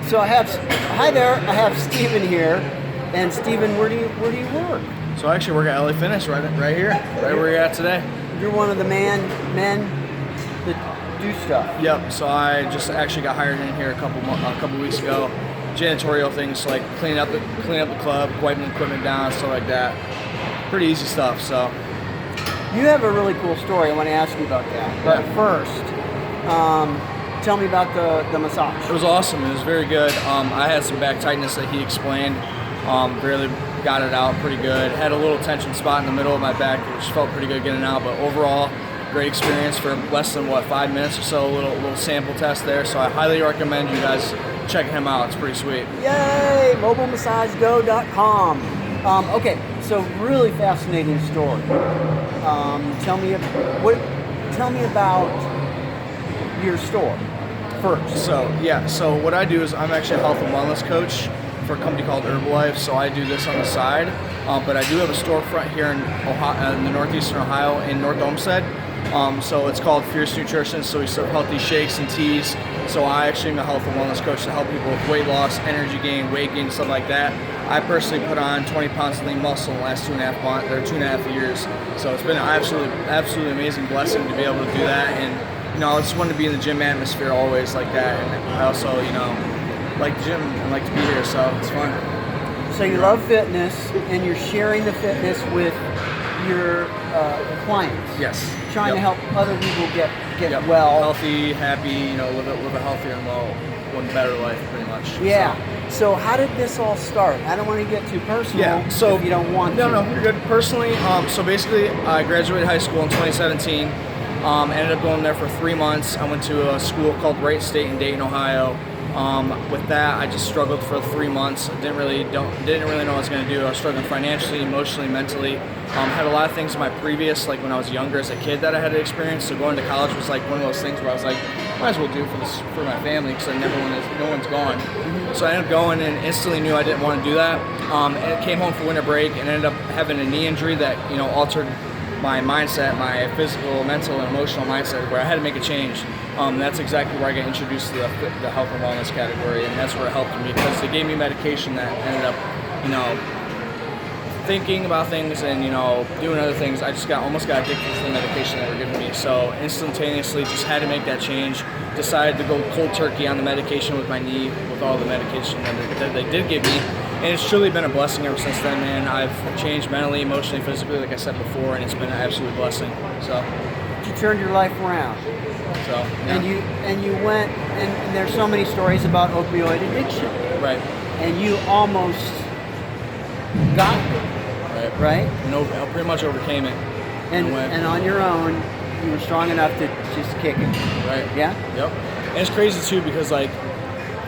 So hi there. I have Steven here, and Steven, where do you work? So I actually work at LA Fitness right here, right where you're at today. You're one of the men that do stuff. Yep. So I just actually got hired in here a couple weeks ago. Janitorial things like cleaning up the club, wiping equipment down, stuff like that. Pretty easy stuff. So you have a really cool story. I want to ask you about that. But first, tell me about the massage. It was awesome. It was very good. I had some back tightness that he explained. Really got it out pretty good. Had a little tension spot in the middle of my back, which felt pretty good getting out. But overall, great experience for less than 5 minutes or so. A little sample test there. So I highly recommend you guys checking him out. It's pretty sweet. Yay! MobileMassageGo.com. Okay, so really fascinating story. Tell me about your store first. So what I do is I'm actually a health and wellness coach for a company called Herbalife. So I do this on the side, but I do have a storefront here in Ohio, in the northeastern Ohio, in North Olmsted. So it's called Fierce Nutrition. So we serve healthy shakes and teas. So I actually am a health and wellness coach to help people with weight loss, energy gain, weight gain, stuff like that. I personally put on 20 pounds of lean muscle in the last 2.5 years. So it's been an absolutely amazing blessing to be able to do that. And I just wanted to be in the gym atmosphere always like that. And I also, like the gym and like to be here. So it's fun. So you love fitness, and you're sharing the fitness with your clients. Yes. Trying to help other people get well, healthy, happy, live a healthier and one better life, pretty much. Yeah. So how did this all start? I don't want to get too personal. Yeah. So if you don't want to. No, you're good. Personally, so basically, I graduated high school in 2017. Ended up going there for 3 months. I went to a school called Wright State in Dayton, Ohio. With that, I just struggled for 3 months. Didn't really know what I was going to do. I was struggling financially, emotionally, mentally. Had a lot of things in my previous, like when I was younger as a kid, that I had to experience. So going to college was like one of those things where I was like, might as well do for my family because no one's gone. So I ended up going and instantly knew I didn't want to do that. And came home for winter break and ended up having a knee injury that altered my mindset, my physical, mental, and emotional mindset, where I had to make a change. That's exactly where I got introduced to the health and wellness category, and that's where it helped me because they gave me medication that ended up, thinking about things and doing other things. I just almost got addicted to the medication that were giving me. So instantaneously, just had to make that change. Decided to go cold turkey on the medication with my knee, with all the medication that they did give me. And it's truly been a blessing ever since then, man. I've changed mentally, emotionally, physically, like I said before, and it's been an absolute blessing. So you turned your life around. So yeah. And you went, and there's so many stories about opioid addiction. Right. And you almost got it. Right. I pretty much overcame it. And on your own, you were strong enough to just kick it. Right. Yeah. Yep. And it's crazy too because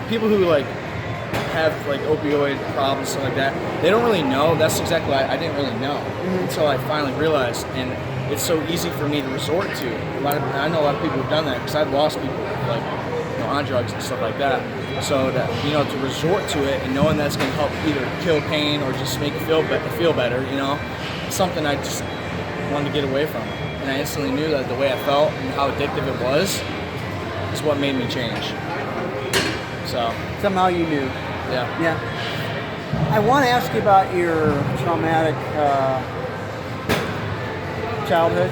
people who have opioid problems, stuff like that, they don't really know. That's exactly why I didn't really know until I finally realized. And it's so easy for me to resort to. I know a lot of people who've done that because I've lost people on drugs and stuff like that. So that to resort to it and knowing that's going to help either kill pain or just make you feel better, it's something I just wanted to get away from. And I instantly knew that the way I felt and how addictive it was is what made me change. So somehow you knew. Yeah. I want to ask you about your traumatic childhood.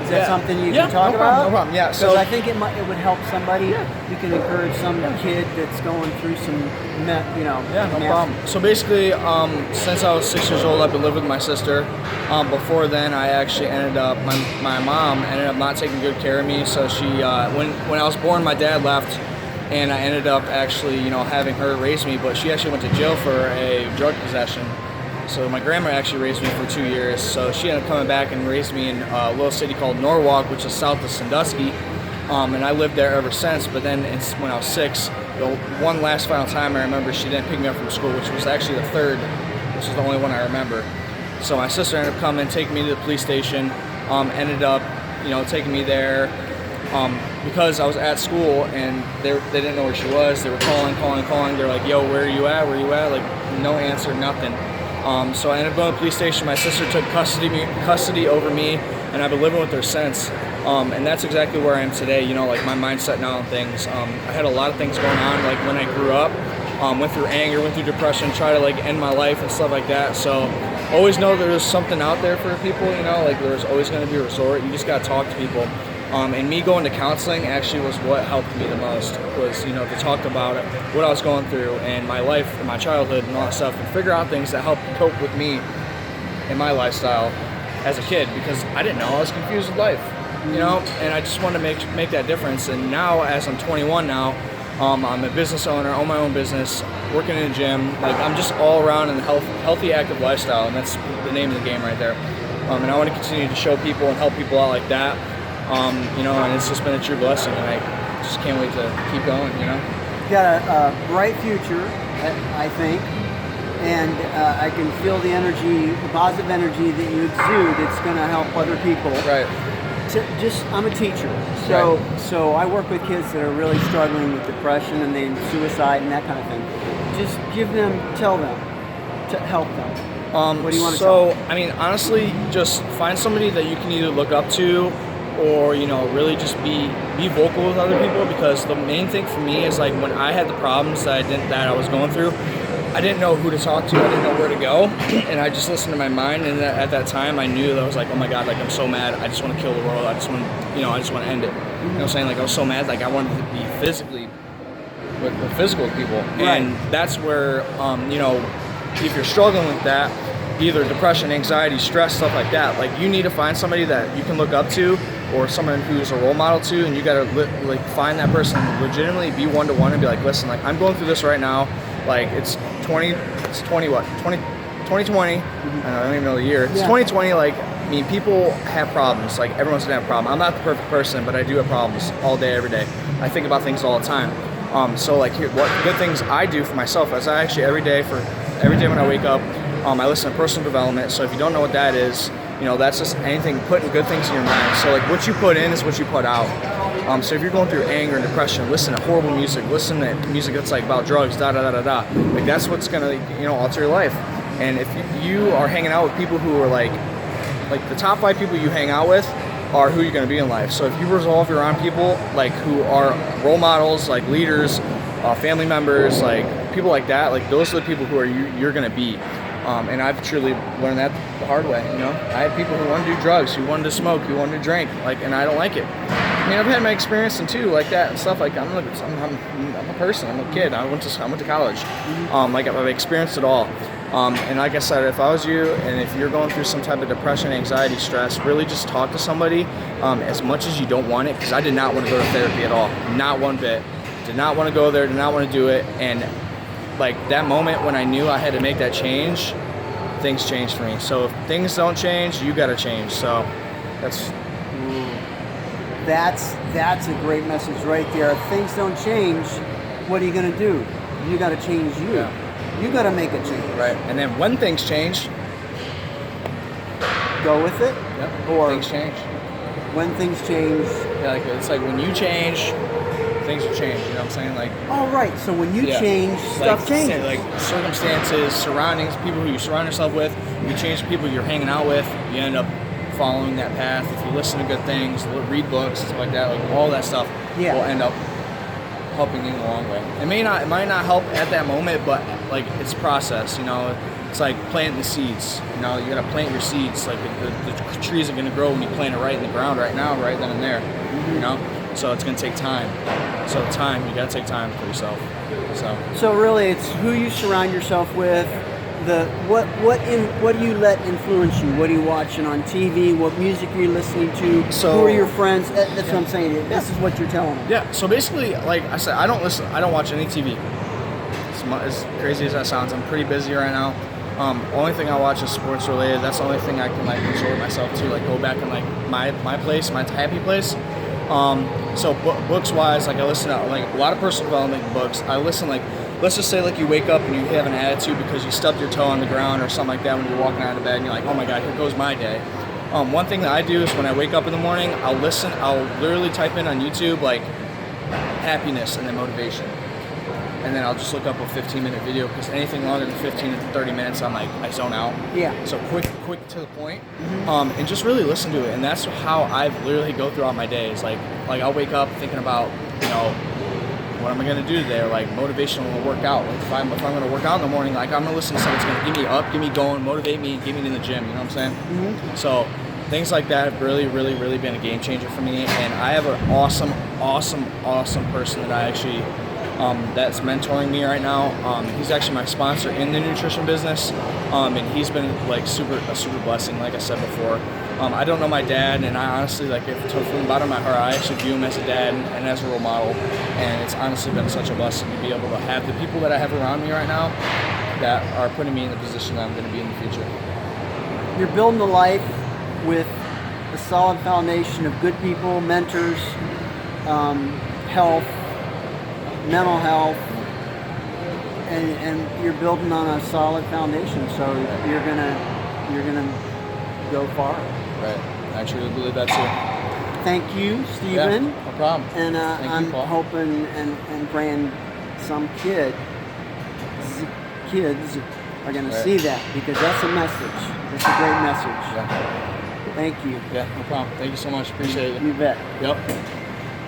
Is that something you can talk about? No problem. Yeah. Because I think it would help somebody. Yeah. You can encourage some kid that's going through some, Yeah, no problem. So basically, since I was 6 years old, I've been living with my sister. Before then, I actually ended up, my mom ended up not taking good care of me. So she, when I was born, my dad left. And I ended up actually, having her raise me, but she actually went to jail for a drug possession. So my grandma actually raised me for 2 years. So she ended up coming back and raised me in a little city called Norwalk, which is south of Sandusky. And I lived there ever since. But then when I was 6, the one last final time I remember, she didn't pick me up from school, which was actually the third, which is the only one I remember. So my sister ended up coming, taking me to the police station, ended up, taking me there. Because I was at school and they didn't know where she was. They were calling. They're like, yo, where are you at? No answer, nothing. So I ended up going to the police station. My sister took custody over me, and I've been living with her since. And that's exactly where I am today. You know, like my mindset now on things. I had a lot of things going on, like when I grew up, went through anger, went through depression, try to like end my life and stuff like that. So always know there's something out there for people, you know, like there's always going to be a resort. You just got to talk to people. And me going to counseling actually was what helped me the most, was, you know, to talk about it, what I was going through and my life and my childhood and all that stuff, and figure out things that helped cope with me in my lifestyle as a kid, because I didn't know, I was confused with life, you know, and I just wanted to make that difference. And now, as I'm 21 now, I'm a business owner, own my own business, working in a gym. Like, I'm just all around in a healthy, active lifestyle, and that's the name of the game right there. And I want to continue to show people and help people out like that. You know, and it's just been a true blessing, and I just can't wait to keep going, you know. You got a bright future, I think, and I can feel the energy, the positive energy that you exude. It's going to help other people. Right. I'm a teacher, so I work with kids that are really struggling with depression and then suicide and that kind of thing. Just tell them, to help them. What do you want to tell them? So, I mean, honestly, just find somebody that you can either look up to, or, you know, really just be vocal with other people, because the main thing for me is, like, when I had the problems that I was going through, I didn't know who to talk to, I didn't know where to go, and I just listened to my mind. And at that time I knew that I was like, oh my God, like, I'm so mad, I just want to kill the world, I just want to end it. You know what I'm saying? Like, I was so mad, like, I wanted to be physically with physical people. Right. And that's where, you know, if you're struggling with that, either depression, anxiety, stress, stuff like that, like, you need to find somebody that you can look up to, or someone who's a role model to, and you gotta like find that person, legitimately be one-to-one and be like, listen, like, I'm going through this right now, like, it's 2020, I don't even know the year, it's 2020, like, I mean, people have problems, like, everyone's gonna have a problem. I'm not the perfect person, but I do have problems all day, every day. I think about things all the time. So, like, here, what good things I do for myself is I actually every day when I wake up, I listen to personal development. So if you don't know what that is, you know, that's just anything, putting good things in your mind. So, like, what you put in is what you put out. So if you're going through anger and depression, listen to horrible music, listen to music that's like about drugs, like, that's what's gonna, you know, alter your life. And if you are hanging out with people who are like the top 5 people you hang out with are who you're gonna be in life. So if you resolve you're around people like who are role models, like leaders, family members, like people like that, like, those are the people who are you're gonna be. And I've truly learned that the hard way, you know. I had people who wanted to do drugs, who wanted to smoke, who wanted to drink, like, and I don't like it. I mean, I've had my experience too, like that and stuff. Like, I'm a person, I'm a kid. I went to college. Like, I've experienced it all. And like I said, if I was you, and if you're going through some type of depression, anxiety, stress, really just talk to somebody. As much as you don't want it, because I did not want to go to therapy at all, not one bit. Did not want to go there, did not want to do it, and like, that moment when I knew I had to make that change, things changed for me. So if things don't change, you got to change. So That's a great message right there. If things don't change, what are you going to do? You got to change you. Yeah. You got to make a change. Right. And then when things change, go with it. Yep. Or things change. When things change. Yeah, like, it's like when you change, things will change. You know what I'm saying? Like. Oh, right. So when you change, stuff changes. Like circumstances, surroundings, people who you surround yourself with. You change the people you're hanging out with. You end up following that path. If you listen to good things, read books, stuff like that, like, all that stuff will end up helping you in the long way. It might not help at that moment, but, like, it's a process, you know. It's like planting the seeds. You know, you gotta plant your seeds. Like, the trees are gonna grow when you plant it right in the ground right now, right then and there. Mm-hmm. You know, so it's gonna take time. So you gotta take time for yourself. So really, it's who you surround yourself with. What do you let influence you? What are you watching on TV? What music are you listening to? Who are your friends? That's what I'm saying. This is what you're telling them. Yeah. So basically, like I said, I don't watch any TV. As crazy as that sounds, I'm pretty busy right now. Only thing I watch is sports related. That's the only thing I can, like, enjoy myself to, like, go back in, like, my place, my happy place. So books wise, like, I listen to, like, a lot of personal development books. I listen, like, let's just say, like, you wake up and you have an attitude because you stubbed your toe on the ground or something like that when you're walking out of bed, and you're like, oh my God, here goes my day. One thing that I do is when I wake up in the morning, I'll literally type in on YouTube, like, happiness and then motivation. and then I'll just look up a 15-minute video, because anything longer than 15 to 30 minutes, I'm like, I zone out. Yeah. So quick to the point, and just really listen to it. And that's how I literally go throughout my days. Like I'll wake up thinking about, what am I gonna do today, or like motivational workout. Like if I'm gonna work out in the morning, like I'm gonna listen to something that's gonna get me up, get me going, motivate me, get me in the gym. You know what I'm saying? So things like that have really, really, really been a game changer for me. And I have an awesome person that I actually that's mentoring me right now. He's actually my sponsor in the nutrition business, and he's been like a super blessing. Like I said before, I don't know my dad, and I honestly, like, if from the bottom of my heart, I actually view him as a dad and as a role model. And it's honestly been such a blessing to be able to have the people that I have around me right now that are putting me in the position that I'm going to be in the future. You're building a life with a solid foundation of good people, mentors, health, mental health, and you're building on a solid foundation. So you're gonna go far. Right. I actually believe that too. Thank you, Stephen. Yeah, no problem. And I'm Paul. hoping and praying some kids are going to see that, because that's a message. It's a great message. Yeah. Thank you. Yeah, no problem. Thank you so much. Appreciate it. You bet. Yep.